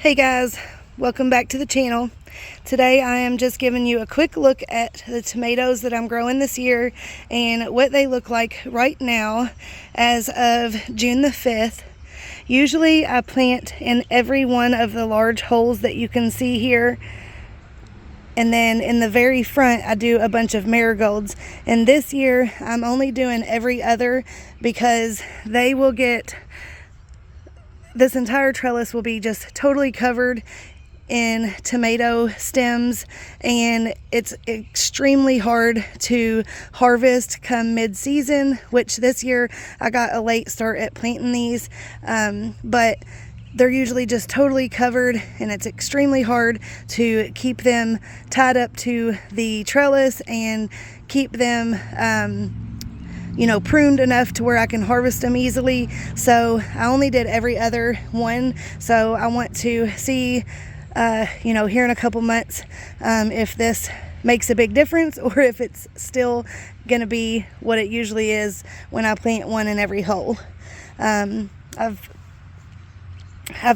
Hey guys, welcome back to the channel. Today I am just giving you a quick look at the tomatoes that I'm growing this year and what they look like right now as of June the 5th. Usually I plant in every one of the large holes that you can see here, and then in the very front I do a bunch of marigolds, and this year I'm only doing every other because they will get, this entire trellis will be just totally covered in tomato stems, and it's extremely hard to harvest come mid-season, which this year I got a late start at planting these, but they're usually just totally covered, and it's extremely hard to keep them tied up to the trellis and keep them pruned enough to where I can harvest them easily. So I only did every other one. So I want to see, here in a couple months, if this makes a big difference or if it's still going to be what it usually is when I plant one in every hole. I've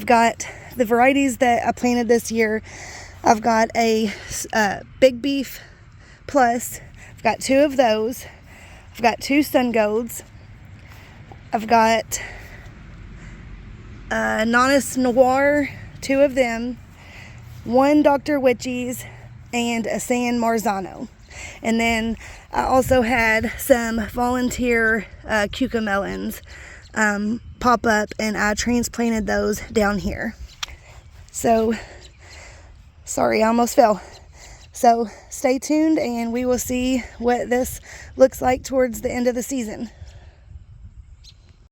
got the varieties that I planted this year. I've got a Big Beef Plus. I've got two of those. I've got two Sun Golds. I've got Nanas Noir, two of them, one Dr. Witchy's, and a San Marzano. And then I also had some volunteer cucamelons pop up, and I transplanted those down here. So, sorry, I almost fell. So stay tuned and we will see what this looks like towards the end of the season.